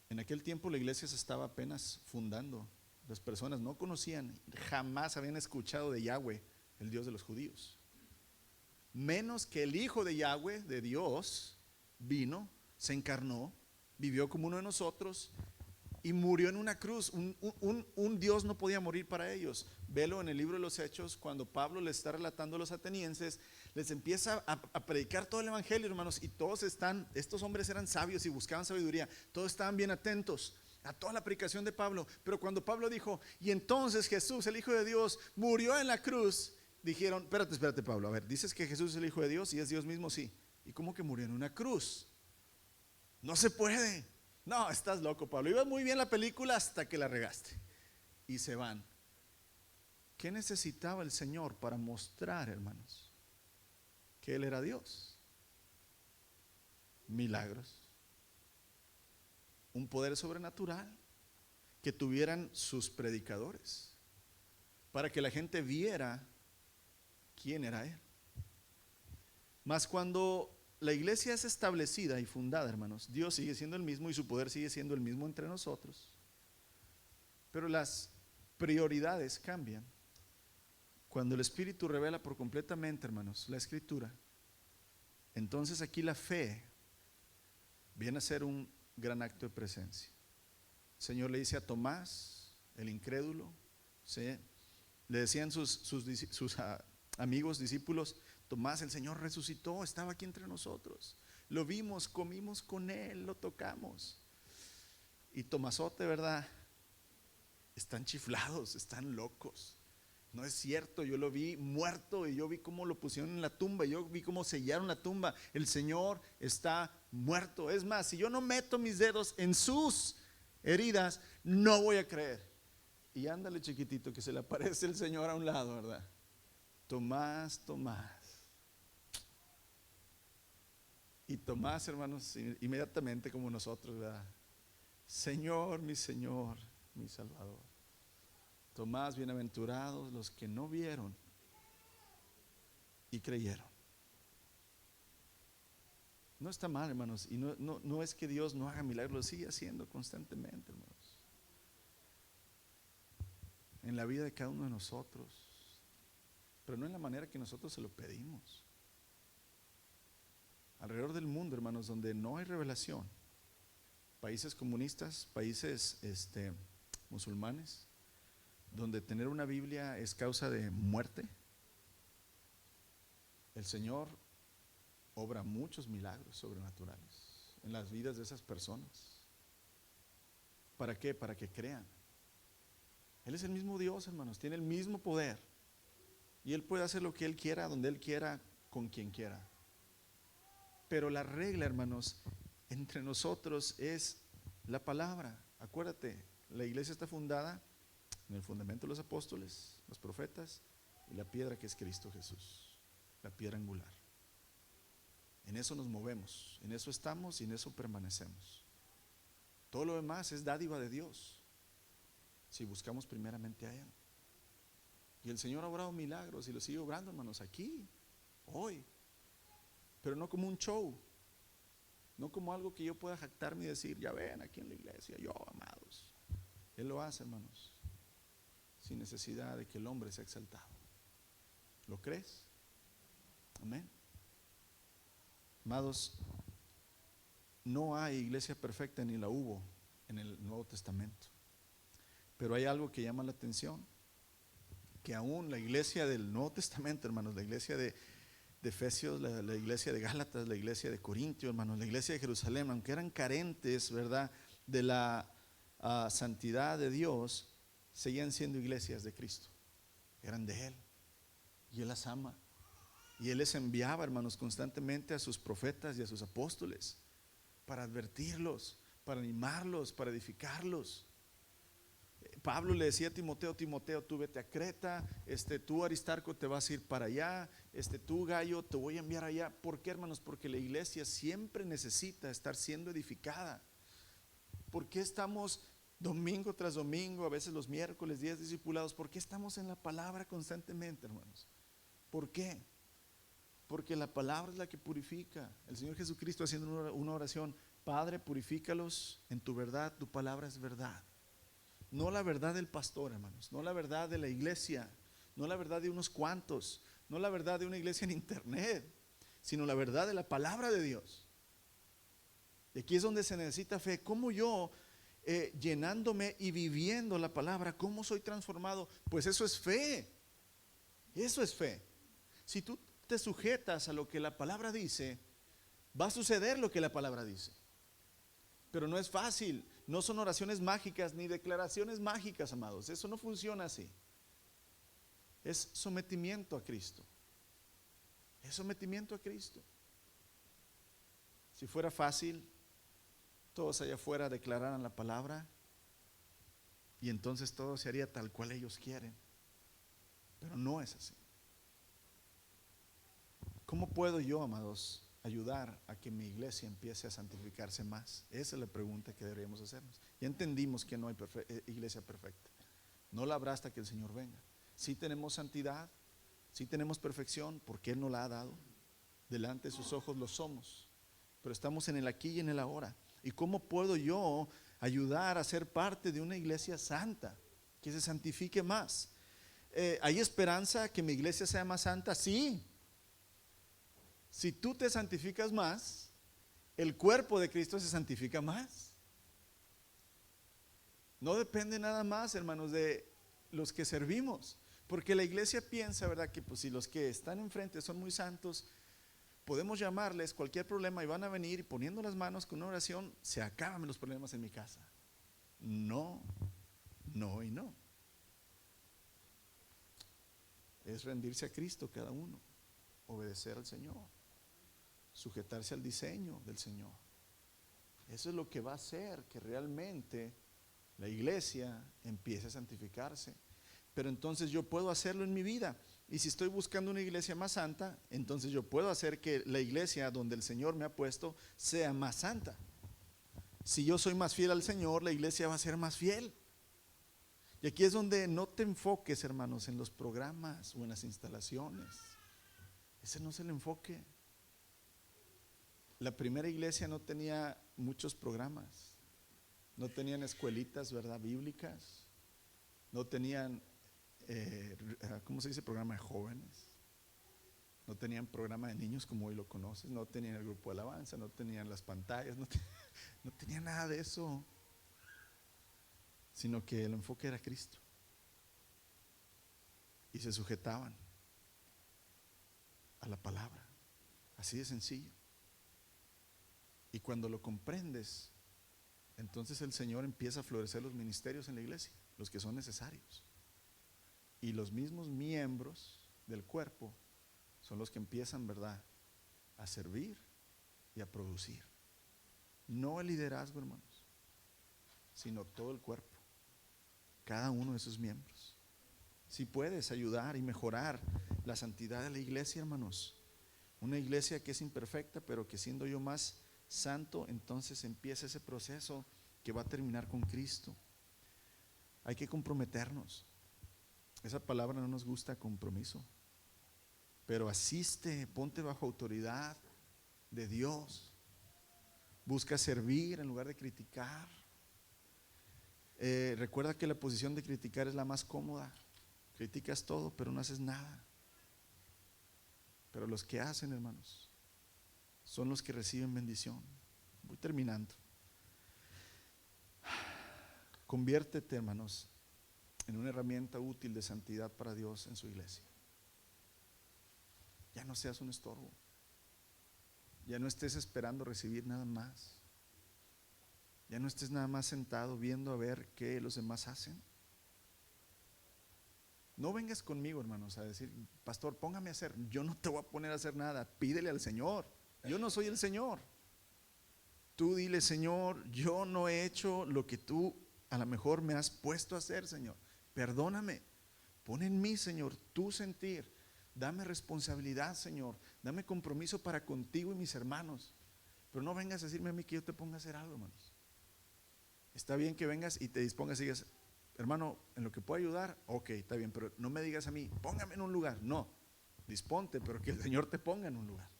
En aquel tiempo la iglesia se estaba apenas fundando. Las personas no conocían, jamás habían escuchado de Yahweh, el Dios de los judíos. Menos que el Hijo de Yahweh, de Dios, vino, se encarnó, vivió como uno de nosotros y murió en una cruz. Un Dios no podía morir para ellos. Velo en el libro de los Hechos, cuando Pablo les está relatando a los atenienses, les empieza a predicar todo el evangelio, hermanos, y estos hombres eran sabios y buscaban sabiduría, todos estaban bien atentos. a toda la predicación de Pablo. Pero cuando Pablo dijo, y entonces Jesús, el Hijo de Dios, murió en la cruz, dijeron, espérate Pablo, a ver, dices que Jesús es el Hijo de Dios y es Dios mismo, sí. ¿Y cómo que murió en una cruz? No se puede. No, estás loco, Pablo. Iba muy bien la película hasta que la regaste. Y se van. ¿Qué necesitaba el Señor para mostrar, hermanos? Que Él era Dios. Milagros. Un poder sobrenatural que tuvieran sus predicadores, para que la gente viera quién era Él. Mas cuando la iglesia es establecida y fundada, hermanos, Dios sigue siendo el mismo y su poder sigue siendo el mismo entre nosotros. Pero las prioridades cambian. Cuando el Espíritu revela por completamente, hermanos, la Escritura, entonces aquí la fe viene a ser un gran acto de presencia. El Señor le dice a Tomás, el incrédulo, ¿sí? Le decían sus amigos, discípulos, Tomás, el Señor resucitó, estaba aquí entre nosotros, lo vimos, comimos con Él, lo tocamos. Y Tomasote, ¿verdad? Están chiflados, están locos. No es cierto, yo lo vi muerto y yo vi cómo lo pusieron en la tumba, yo vi cómo sellaron la tumba. El Señor está muerto. Es más, si yo no meto mis dedos en sus heridas, no voy a creer. Y ándale, chiquitito, que se le aparece el Señor a un lado, ¿verdad? Tomás, Tomás. Y Tomás, hermanos, inmediatamente como nosotros, ¿verdad? Señor, mi Salvador. Tomás, bienaventurados los que no vieron y creyeron. No está mal, hermanos, y no es que Dios no haga milagros, lo sigue haciendo constantemente, hermanos, en la vida de cada uno de nosotros, pero no en la manera que nosotros se lo pedimos. Alrededor del mundo, hermanos, donde no hay revelación, países comunistas, países musulmanes, donde tener una Biblia es causa de muerte, el Señor obra muchos milagros sobrenaturales en las vidas de esas personas. ¿Para qué? Para que crean. Él es el mismo Dios, hermanos, tiene el mismo poder y Él puede hacer lo que Él quiera, donde Él quiera, con quien quiera. Pero la regla, hermanos, entre nosotros es la palabra. Acuérdate, la iglesia está fundada en el fundamento de los apóstoles, los profetas y la piedra que es Cristo Jesús, la piedra angular. En eso nos movemos, en eso estamos y en eso permanecemos. Todo lo demás es dádiva de Dios, si buscamos primeramente a Él. Y el Señor ha obrado milagros y lo sigue obrando, hermanos, aquí, hoy. Pero no como un show, no como algo que yo pueda jactarme y decir, ya ven, aquí en la iglesia, yo, amados. Él lo hace, hermanos, sin necesidad de que el hombre sea exaltado. ¿Lo crees? Amén. Amados, no hay iglesia perfecta ni la hubo en el Nuevo Testamento. Pero hay algo que llama la atención, que aún la iglesia del Nuevo Testamento, hermanos, la iglesia de Efesios, la iglesia de Gálatas, la iglesia de Corintios, hermanos, la iglesia de Jerusalén, aunque eran carentes, ¿verdad?, de la santidad de Dios, seguían siendo iglesias de Cristo. Eran de Él y Él las ama. Y Él les enviaba, hermanos, constantemente a sus profetas y a sus apóstoles para advertirlos, para animarlos, para edificarlos. Pablo le decía a Timoteo, tú vete a Creta, tú Aristarco te vas a ir para allá, tú Gallo te voy a enviar allá. ¿Por qué, hermanos? Porque la iglesia siempre necesita estar siendo edificada. ¿Por qué estamos domingo tras domingo, a veces los miércoles, días discipulados? ¿Por qué estamos en la palabra constantemente, hermanos? ¿Por qué? Porque la palabra es la que purifica. El Señor Jesucristo haciendo una oración: Padre, purifícalos en tu verdad, tu palabra es verdad. No la verdad del pastor, hermanos, no la verdad de la iglesia, no la verdad de unos cuantos, no la verdad de una iglesia en internet, sino la verdad de la palabra de Dios. Y aquí es donde se necesita fe. ¿Cómo yo, llenándome y viviendo la palabra, cómo soy transformado? Pues eso es fe. Eso es fe. Si tú te sujetas a lo que la palabra dice, va a suceder lo que la palabra dice. Pero no es fácil, no son oraciones mágicas ni declaraciones mágicas, amados. Eso no funciona así. Es sometimiento a Cristo. Es sometimiento a Cristo. Si fuera fácil, todos allá afuera declararan la palabra y entonces todo se haría tal cual ellos quieren. Pero no es así. ¿Cómo puedo yo, amados, ayudar a que mi iglesia empiece a santificarse más? Esa es la pregunta que deberíamos hacernos. Ya entendimos que no hay iglesia perfecta. No la habrá hasta que el Señor venga. Sí tenemos santidad, sí tenemos perfección, porque Él nos la ha dado. Delante de sus ojos lo somos. Pero estamos en el aquí y en el ahora. ¿Y cómo puedo yo ayudar a ser parte de una iglesia santa, que se santifique más? ¿Hay esperanza que mi iglesia sea más santa? Sí. Si tú te santificas más, el cuerpo de Cristo se santifica más. No depende nada más, hermanos, de los que servimos, porque la iglesia piensa, ¿verdad?, que pues si los que están enfrente son muy santos, podemos llamarles cualquier problema y van a venir y poniendo las manos con una oración, se acaban los problemas en mi casa. No, no y no. Es rendirse a Cristo cada uno, obedecer al Señor, sujetarse al diseño del Señor. Eso es lo que va a hacer que realmente la iglesia empiece a santificarse. Pero entonces yo puedo hacerlo en mi vida. Y si estoy buscando una iglesia más santa, entonces yo puedo hacer que la iglesia donde el Señor me ha puesto sea más santa. Si yo soy más fiel al Señor, la iglesia va a ser más fiel. Y aquí es donde no te enfoques, hermanos, en los programas o en las instalaciones. Ese no es el enfoque. La primera iglesia no tenía muchos programas. No tenían escuelitas, ¿verdad?, bíblicas. No tenían, ¿cómo se dice?, programa de jóvenes. No tenían programa de niños como hoy lo conoces. No tenían el grupo de alabanza. No tenían las pantallas. No tenían nada de eso. Sino que el enfoque era Cristo. Y se sujetaban a la palabra. Así de sencillo. Y cuando lo comprendes, entonces el Señor empieza a florecer los ministerios en la iglesia, los que son necesarios. Y los mismos miembros del cuerpo son los que empiezan, ¿verdad?, a servir y a producir. No el liderazgo, hermanos, sino todo el cuerpo, cada uno de sus miembros. Si puedes ayudar y mejorar la santidad de la iglesia, hermanos, una iglesia que es imperfecta, pero que siendo yo más santo, entonces empieza ese proceso que va a terminar con Cristo. Hay que comprometernos. Esa palabra no nos gusta, compromiso, pero asiste, ponte bajo autoridad de Dios. Busca servir en lugar de criticar. Recuerda que la posición de criticar es la más cómoda. Criticas todo, pero no haces nada. Pero los que hacen, hermanos, son los que reciben bendición. Voy terminando. Conviértete, hermanos, en una herramienta útil de santidad para Dios en su iglesia. Ya no seas un estorbo. Ya no estés esperando recibir nada más. Ya no estés nada más sentado viendo a ver qué los demás hacen. No vengas conmigo, hermanos, a decir, pastor, póngame a hacer. Yo no te voy a poner a hacer nada. Pídele al Señor. Yo no soy el Señor. Tú dile, Señor, yo no he hecho lo que tú a lo mejor me has puesto a hacer, Señor. Perdóname. Pon en mí, Señor, tu sentir. Dame responsabilidad, Señor. Dame compromiso para contigo y mis hermanos. Pero no vengas a decirme a mí que yo te ponga a hacer algo, hermanos. Está bien que vengas y te dispongas y digas, hermano, en lo que puedo ayudar, ok, está bien, pero no me digas a mí, póngame en un lugar. No, disponte, pero que el Señor te ponga en un lugar,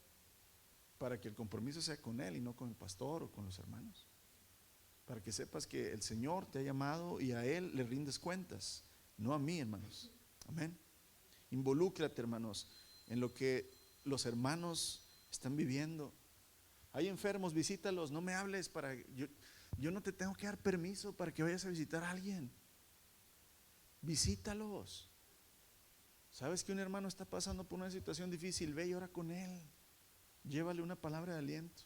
para que el compromiso sea con Él y no con el pastor o con los hermanos, para que sepas que el Señor te ha llamado y a Él le rindes cuentas, no a mí, hermanos. Amén. Involúcrate, hermanos, en lo que los hermanos están viviendo. Hay enfermos, visítalos, no me hables yo no te tengo que dar permiso para que vayas a visitar a alguien. Visítalos. Sabes que un hermano está pasando por una situación difícil, ve y ora con él. Llévale una palabra de aliento.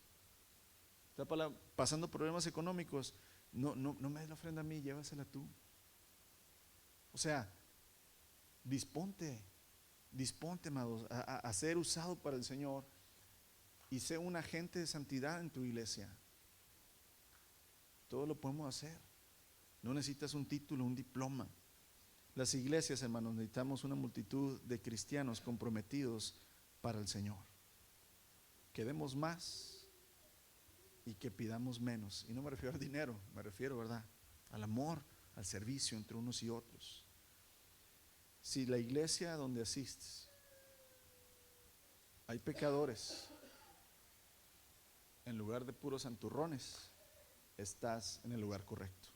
está pasando problemas económicos, no me des la ofrenda a mí, llévasela tú. O sea, disponte, amados, a ser usado para el Señor y sé un agente de santidad en tu iglesia. Todo lo podemos hacer. No necesitas un título, un diploma. Las iglesias, hermanos, necesitamos una multitud de cristianos comprometidos para el Señor. Que demos más y que pidamos menos. Y no me refiero al dinero, me refiero, ¿verdad?, al amor, al servicio entre unos y otros. Si la iglesia donde asistes hay pecadores, en lugar de puros santurrones, estás en el lugar correcto.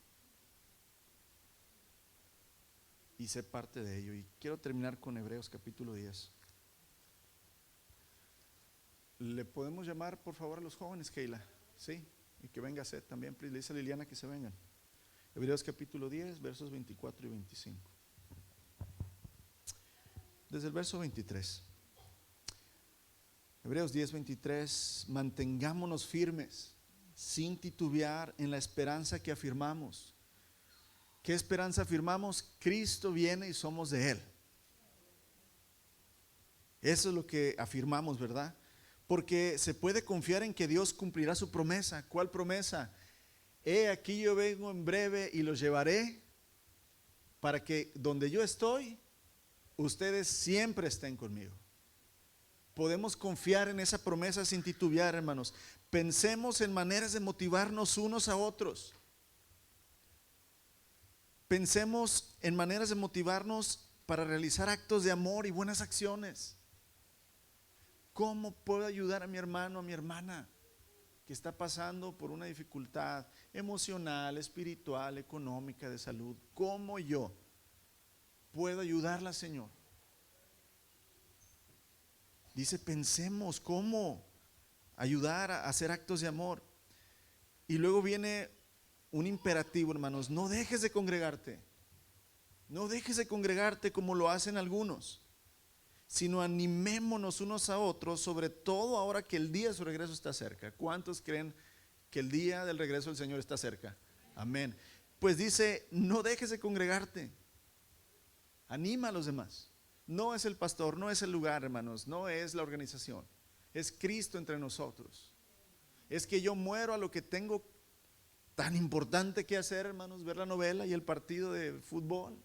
Y sé parte de ello. Y quiero terminar con Hebreos capítulo 10. ¿Le podemos llamar por favor a los jóvenes, Keila? Sí, y que venga Seth también, le dice a Liliana que se vengan. Hebreos capítulo 10, versos 24 y 25. Desde el verso 23. Hebreos 10, 23. Mantengámonos firmes, sin titubear, en la esperanza que afirmamos. ¿Qué esperanza afirmamos? Cristo viene y somos de Él. Eso es lo que afirmamos, ¿verdad? Porque se puede confiar en que Dios cumplirá su promesa. ¿Cuál promesa? He aquí yo vengo en breve y los llevaré para que donde yo estoy, ustedes siempre estén conmigo. Podemos confiar en esa promesa sin titubear, hermanos. Pensemos en maneras de motivarnos unos a otros. Pensemos en maneras de motivarnos para realizar actos de amor y buenas acciones. ¿Cómo puedo ayudar a mi hermano, a mi hermana que está pasando por una dificultad emocional, espiritual, económica, de salud? ¿Cómo yo puedo ayudarla, Señor? Dice, pensemos cómo ayudar a hacer actos de amor. Y luego viene un imperativo, hermanos: no dejes de congregarte. No dejes de congregarte como lo hacen algunos, sino animémonos unos a otros, sobre todo ahora que el día de su regreso está cerca. ¿Cuántos creen que el día del regreso del Señor está cerca? Amén. Pues dice, no dejes de congregarte. Anima a los demás. No es el pastor, no es el lugar, hermanos, no es la organización. Es Cristo entre nosotros. Es que yo muero a lo que tengo tan importante que hacer, hermanos, ver la novela y el partido de fútbol.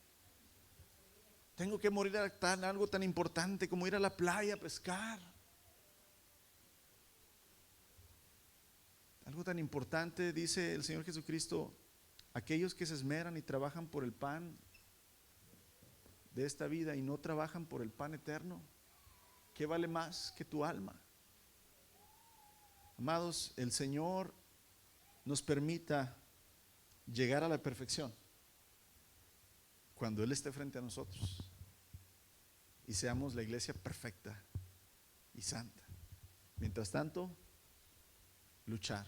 Tengo que morir a algo tan importante como ir a la playa a pescar. Algo tan importante, dice el Señor Jesucristo: aquellos que se esmeran y trabajan por el pan de esta vida y no trabajan por el pan eterno, ¿qué vale más que tu alma? Amados, el Señor nos permita llegar a la perfección cuando Él esté frente a nosotros y seamos la iglesia perfecta y santa. Mientras tanto, luchar